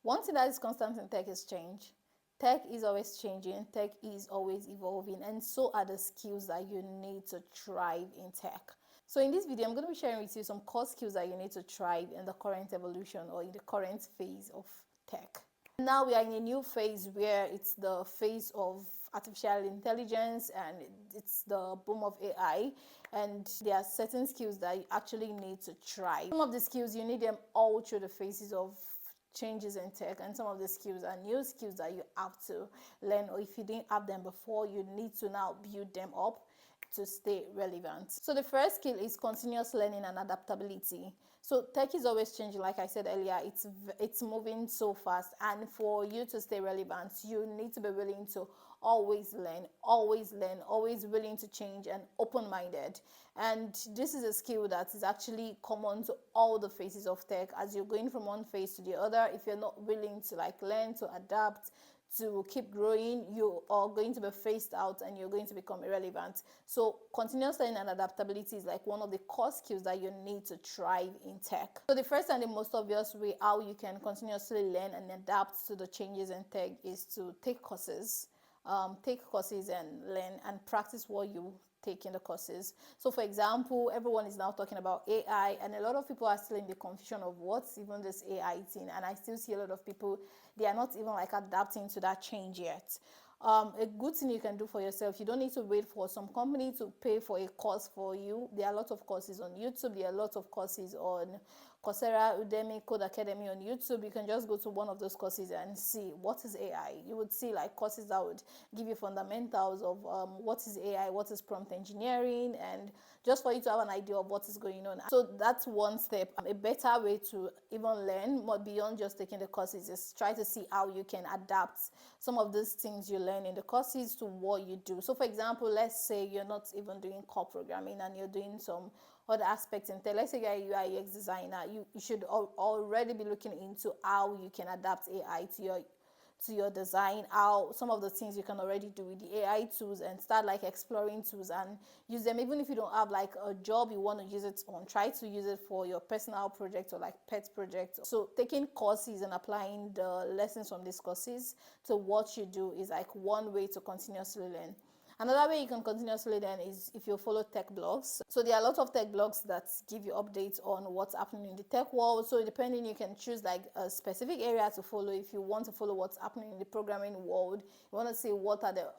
One thing that is constant in tech is change. Tech is always changing, tech is always evolving, and so are the skills that you need to thrive in tech. So in this video, I'm going to be sharing with you some core skills that you need to thrive in the current evolution or in the current phase of tech. Now we are in a new phase where it's the phase of artificial intelligence and it's the boom of AI, and there are certain skills that you actually need to try. Some of the skills you need them all through the phases of changes in tech, and some of the skills are new skills that you have to learn, or if you didn't have them before, you need to now build them up to stay relevant. So the first skill is continuous learning and adaptability. So tech is always changing, like I said earlier, it's moving so fast, and for you to stay relevant, you need to be willing to always learn, always willing to change and open-minded. And this is a skill that is actually common to all the phases of tech. As you're going from one phase to the other, if you're not willing to learn, to adapt, to keep growing, you are going to be phased out and you're going to become irrelevant. So continuous learning and adaptability is like one of the core skills that you need to thrive in tech. So the first and the most obvious way how you can continuously learn and adapt to the changes in tech is to take courses. Take courses and learn and practice what you take in the courses. So for example, everyone is now talking about AI, and a lot of people are still in the confusion of what's even this AI thing, and I still see a lot of people, they are not even adapting to that change yet. A good thing you can do for yourself, you don't need to wait for some company to pay for a course for you. There are a lot of courses on YouTube, there are a lot of courses on Coursera, Udemy, Code Academy on YouTube. You can just go to one of those courses and see what is AI. You would see courses that would give you fundamentals of what is AI, what is prompt engineering, and just for you to have an idea of what is going on. So that's one step. A better way to even learn more beyond just taking the courses is try to see how you can adapt some of these things you learn in the courses to what you do. So for example, let's say you're not even doing core programming and you're doing some other aspects in tech. Let's say you're a UI UX designer. You should already be looking into how you can adapt AI to your design, how some of the things you can already do with the AI tools, and start exploring tools and use them. Even if you don't have a job you want to use it on, try to use it for your personal project or pet project. So taking courses and applying the lessons from these courses to what you do is one way to continuously learn. Another way you can continuously learn is if you follow tech blogs. So there are a lot of tech blogs that give you updates on what's happening in the tech world. So depending, you can choose a specific area to follow. If you want to follow what's happening in the programming world, you want to see what are the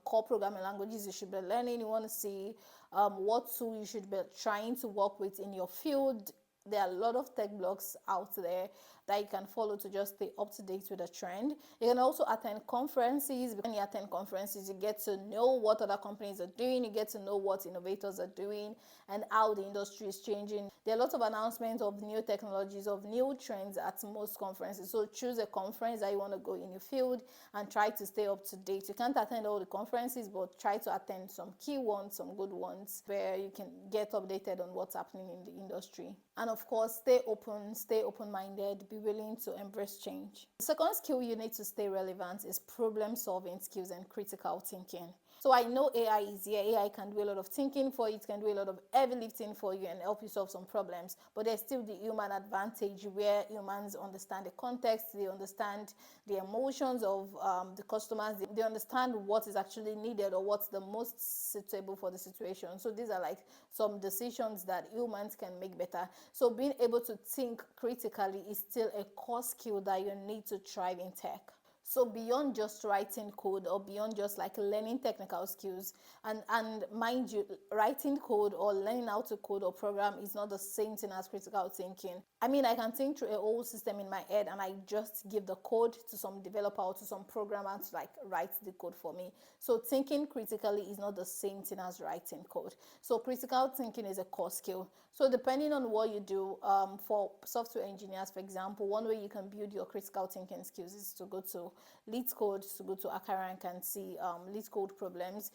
core programming languages you should be learning. You want to see what tool you should be trying to work with in your field. There are a lot of tech blogs out there that you can follow to just stay up to date with the trend. You can also attend conferences. When you attend conferences, you get to know what other companies are doing, you get to know what innovators are doing and how the industry is changing. There are lots of announcements of new technologies, of new trends at most conferences. So choose a conference that you want to go in your field and try to stay up to date. You can't attend all the conferences, but try to attend some key ones, some good ones, where you can get updated on what's happening in the industry. And of course, stay open-minded, be willing to embrace change. The second skill you need to stay relevant is problem-solving skills and critical thinking. So I know AI is here. AI can do a lot of thinking for you. It can do a lot of heavy lifting for you and help you solve some problems. But there's still the human advantage, where humans understand the context, they understand the emotions of the customers, they understand what is actually needed or what's the most suitable for the situation. So these are some decisions that humans can make better. So being able to think critically is still a core skill that you need to thrive in tech. So beyond just writing code or beyond just learning technical skills, and mind you, writing code or learning how to code or program is not the same thing as critical thinking. I mean, I can think through a whole system in my head and I just give the code to some developer or to some programmer to write the code for me. So thinking critically is not the same thing as writing code. So critical thinking is a core skill. So depending on what you do, for software engineers, for example, one way you can build your critical thinking skills is to go to LeetCode, to go to HackerRank and see LeetCode problems.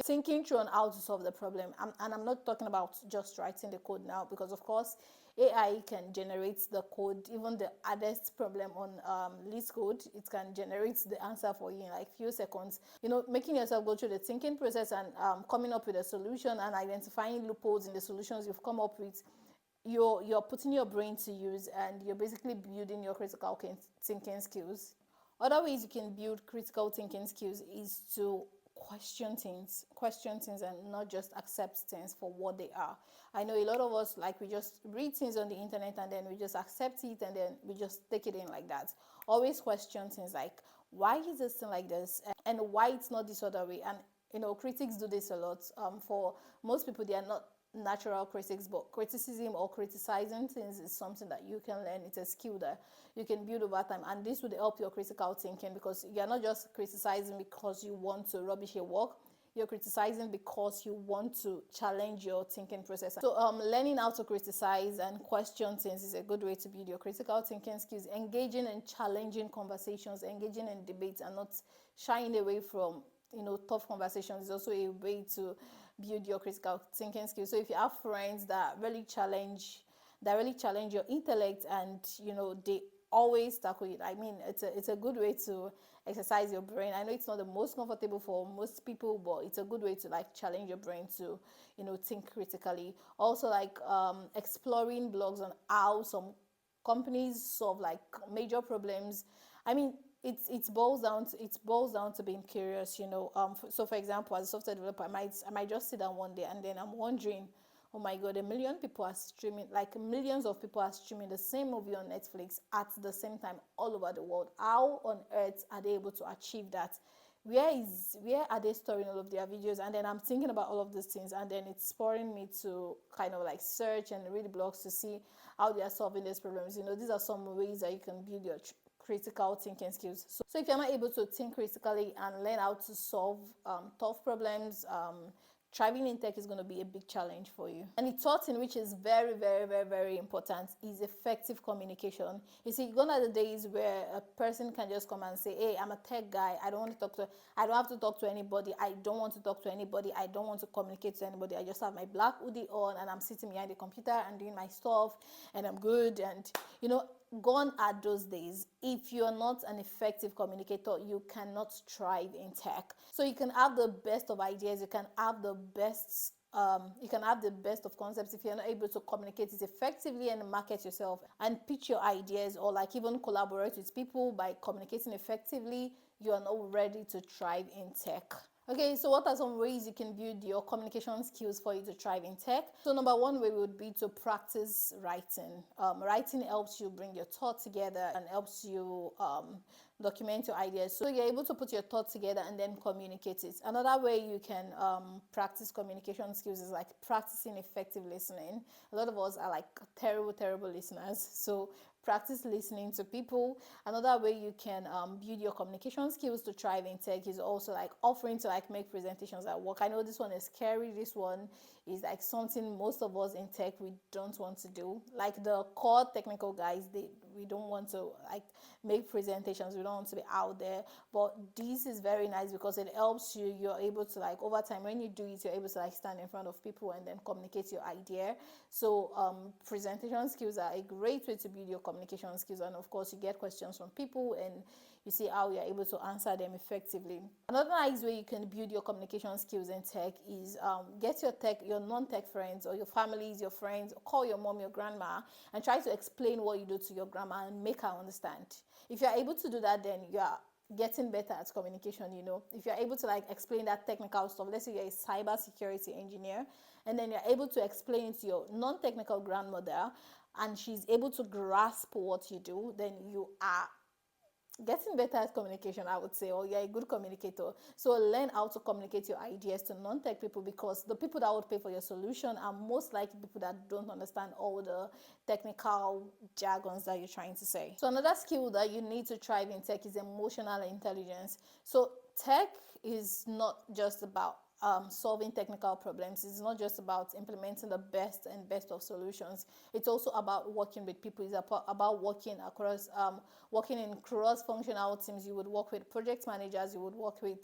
Thinking through on how to solve the problem. And I'm not talking about just writing the code now, because of course AI can generate the code, even the hardest problem on LeetCode, it can generate the answer for you in few seconds. Making yourself go through the thinking process and coming up with a solution and identifying loopholes in the solutions you've come up with you're putting your brain to use, and you're basically building your critical thinking skills. Other ways you can build critical thinking skills is to question things and not just accept things for what they are. I know a lot of us, like, we just read things on the internet and then we just accept it and then we just take it in like that. Always question things like, why is this thing like this, and why it's not this other way. And critics do this a lot. For most people, they are not natural critics, but criticism or criticizing things is something that you can learn. It's a skill that you can build over time, and this would help your critical thinking, because you're not just criticizing because you want to rubbish your work. You're criticizing because you want to challenge your thinking process. So learning how to criticize and question things is a good way to build your critical thinking skills. Engaging in challenging conversations, engaging in debates, and not shying away from tough conversations is also a way to build your critical thinking skills. So if you have friends that really challenge your intellect, and they always tackle it, I mean, it's a good way to exercise your brain. I know it's not the most comfortable for most people, but it's a good way to like challenge your brain to think critically. Also, like exploring blogs on how some companies solve like major problems. I mean, it boils down to being curious. So for example, as a software developer, I might just sit down one day and then I'm wondering, oh my god, a million people are streaming, like millions of people are streaming the same movie on Netflix at the same time all over the world. How on earth are they able to achieve that? Where are they storing all of their videos? And then I'm thinking about all of these things, and then it's spurring me to kind of like search and read blogs to see how they are solving these problems. These are some ways that you can build your critical thinking skills. So if you're not able to think critically and learn how to solve tough problems, thriving in tech is going to be a big challenge for you. And the third thing, which is very, very, very, very important, is effective communication. You see, gone are the days where a person can just come and say, hey, I'm a tech guy, I don't have to talk to anybody, I don't want to talk to anybody, I don't want to communicate to anybody, I just have my black hoodie on and I'm sitting behind the computer and doing my stuff and I'm good. And gone are those days. If you're not an effective communicator, you cannot thrive in tech. So you can have the best of ideas, you can have the best of concepts. If you're not able to communicate it effectively and market yourself and pitch your ideas, or like even collaborate with people by communicating effectively, you are not ready to thrive in tech. Okay, so what are some ways you can build your communication skills for you to thrive in tech? So number one way would be to practice writing. Writing helps you bring your thoughts together and helps you document your ideas. So you're able to put your thoughts together and then communicate it. Another way you can practice communication skills is like practicing effective listening. A lot of us are like terrible, terrible listeners. So practice listening to people. Another way you can build your communication skills to thrive in tech is also like offering to like make presentations at work. I know this one is scary. This one is like something most of us in tech we don't want to do. Like the core technical guys, we don't want to like make presentations. We don't want to be out there. But this is very nice because it helps you. You're able to like over time when you do it, you're able to like stand in front of people and then communicate your idea. So presentation skills are a great way to build your communication skills, and of course you get questions from people and you see how you're able to answer them effectively. Another nice way you can build your communication skills in tech is get your non-tech friends or your families, your friends, call your mom, your grandma, and try to explain what you do to your grandma and make her understand. If you're able to do that, then you are getting better at communication. If you're able to like explain that technical stuff, let's say you're a cyber security engineer, and then you're able to explain it to your non-technical grandmother and she's able to grasp what you do, then you are getting better at communication, I would say, or you're a good communicator. So learn how to communicate your ideas to non-tech people, because the people that would pay for your solution are most likely people that don't understand all the technical jargons that you're trying to say. So another skill that you need to thrive in tech is emotional intelligence. So tech is not just about solving technical problems. It's not just about implementing the best and best of solutions. It's also about working with people. It's about working across, working in cross-functional teams. You would work with project managers. You would work with,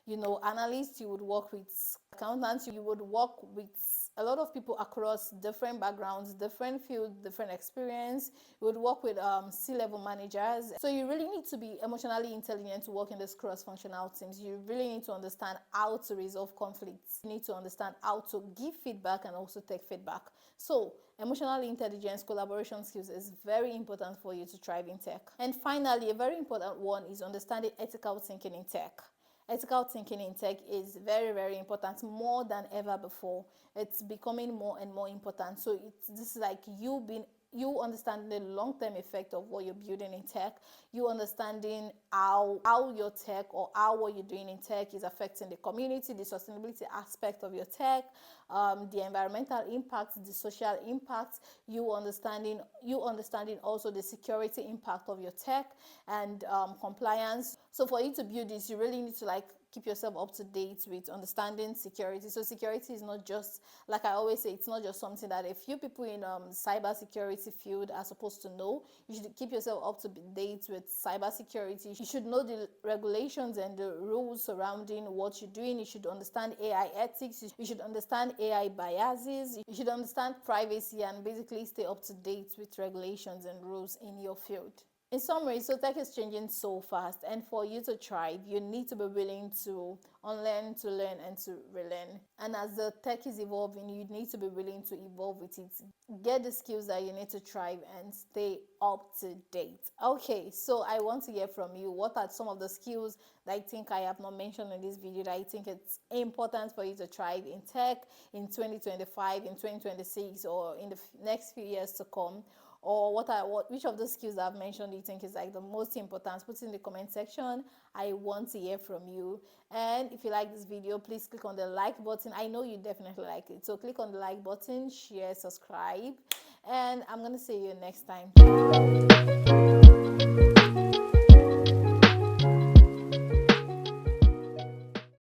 analysts. You would work with accountants. You would work with a lot of people across different backgrounds, different fields, different experience. You would work with C-level managers. So you really need to be emotionally intelligent to work in this cross-functional teams. You really need to understand how to resolve conflicts. You need to understand how to give feedback and also take feedback. So emotional intelligence, collaboration skills is very important for you to thrive in tech. And finally, a very important one is understanding ethical thinking in tech. Ethical thinking in tech is very, very important, more than ever before. It's becoming more and more important. So this is like you understanding the long-term effect of what you're building in tech, you understanding how your tech or how what you're doing in tech is affecting the community, the sustainability aspect of your tech, the environmental impacts, the social impacts, you understanding also the security impact of your tech and compliance. So for you to build this, you really need to like keep yourself up to date with understanding security. So security is not just, like I always say, it's not just something that a few people in cyber security field are supposed to know. You should keep yourself up to date with cyber security. You should know the regulations and the rules surrounding what you're doing. You should understand AI ethics. You should understand AI biases. You should understand privacy and basically stay up to date with regulations and rules in your field. In summary, so tech is changing so fast, and for you to thrive, you need to be willing to unlearn, to learn, and to relearn. And as the tech is evolving, you need to be willing to evolve with it. Get the skills that you need to thrive and stay up to date. Okay, so I want to hear from you. What are some of the skills that I think I have not mentioned in this video that I think it's important for you to thrive in tech in 2025, in 2026, or in the next few years to come? Or which of those skills I've mentioned do you think is like the most important? Put it in the comment section. I want to hear from you. And if you like this video, please click on the like button. I know you definitely like it, so click on the like button, share, subscribe, and I'm gonna see you next time.